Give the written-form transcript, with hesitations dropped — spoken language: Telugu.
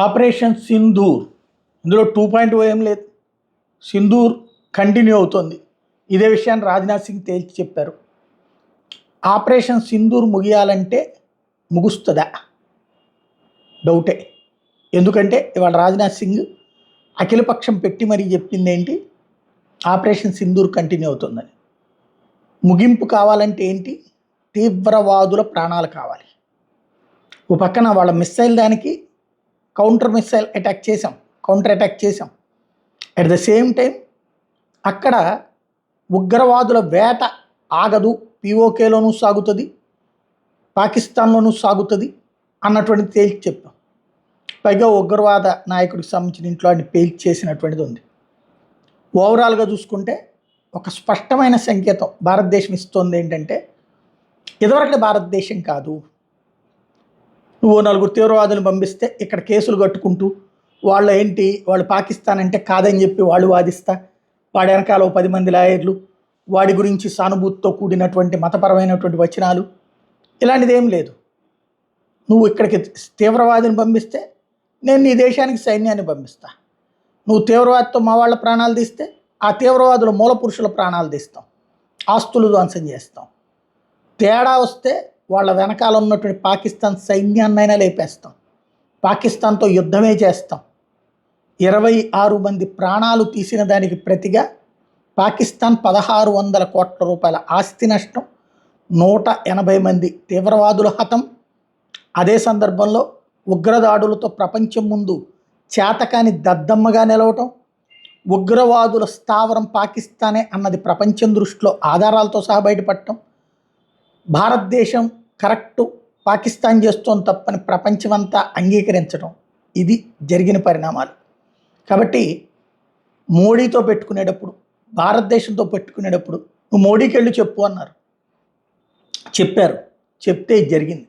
ఆపరేషన్ సింధూర్ ఇందులో 2.0 ఏం లేదు. సింధూర్ కంటిన్యూ అవుతుంది. ఇదే విషయాన్ని రాజ్నాథ్ సింగ్ తేల్చి చెప్పారు. ఆపరేషన్ సింధూర్ ముగియాలంటే ముగుస్తుందా? డౌటే. ఎందుకంటే ఇవాళ రాజ్నాథ్ సింగ్ అఖిలపక్షం పెట్టి మరీ చెప్పింది ఏంటి, ఆపరేషన్ సింధూర్ కంటిన్యూ అవుతుందని. ముగింపు కావాలంటే ఏంటి, తీవ్రవాదుల ప్రాణాలు కావాలి. ఓ పక్కన వాళ్ళ మిస్సైల్ దానికి కౌంటర్ అటాక్ చేసాం. అట్ ద సేమ్ టైం అక్కడ ఉగ్రవాదుల వేట ఆగదు, పిఓకేలోనూ సాగుతుంది, పాకిస్తాన్లోనూ సాగుతుంది అన్నటువంటిది తేల్చి చెప్పాం. పైగా ఉగ్రవాద నాయకుడికి సంబంధించిన ఇంట్లో అన్ని పేల్చి చేసినటువంటిది ఉంది. ఓవరాల్గా చూసుకుంటే ఒక స్పష్టమైన సంకేతం భారతదేశం ఇస్తోంది ఏంటంటే, ఇదివరకటి భారతదేశం కాదు. నువ్వు 4 తీవ్రవాదులను పంపిస్తే ఇక్కడ కేసులు కట్టుకుంటూ వాళ్ళు పాకిస్తాన్ అంటే కాదని చెప్పి వాళ్ళు వాదిస్తా, వాడి వెనకాల 10 మంది లాయర్లు, వాడి గురించి సానుభూతితో కూడినటువంటి మతపరమైనటువంటి వచనాలు, ఇలాంటిది ఏం లేదు. నువ్వు ఇక్కడికి తీవ్రవాదిని పంపిస్తే నేను నీ దేశానికి సైన్యాన్ని పంపిస్తా. నువ్వు తీవ్రవాదితో మా వాళ్ళ ప్రాణాలు తీస్తే ఆ తీవ్రవాదుల మూల పురుషుల ప్రాణాలు తీస్తాం, ఆస్తులు ధ్వంసం చేస్తాం. తేడా వస్తే వాళ్ళ వెనకాల ఉన్నటువంటి పాకిస్తాన్ సైన్యాన్నైనా లేపేస్తాం, పాకిస్తాన్తో యుద్ధమే చేస్తాం. 26 మంది ప్రాణాలు తీసిన దానికి ప్రతిగా పాకిస్తాన్ 1600 కోట్ల రూపాయల ఆస్తి నష్టం, 180 మంది తీవ్రవాదుల హతం. అదే సందర్భంలో ఉగ్రదాడులతో ప్రపంచం ముందు చేతకాని దద్దమ్మగా నిలవటం, ఉగ్రవాదుల స్థావరం పాకిస్తానే అన్నది ప్రపంచం దృష్టిలో ఆధారాలతో సహా బయటపడటం, భారతదేశం కరెక్టు పాకిస్తాన్ చేస్తోంది తప్పని ప్రపంచమంతా అంగీకరించడం, ఇది జరిగిన పరిణామాలు. కాబట్టి మోడీతో పెట్టుకునేటప్పుడు, భారతదేశంతో పెట్టుకునేటప్పుడు నువ్వు మోడీకి వెళ్ళి చెప్పు అన్నారు, చెప్పారు, చెప్తే ఇది జరిగింది.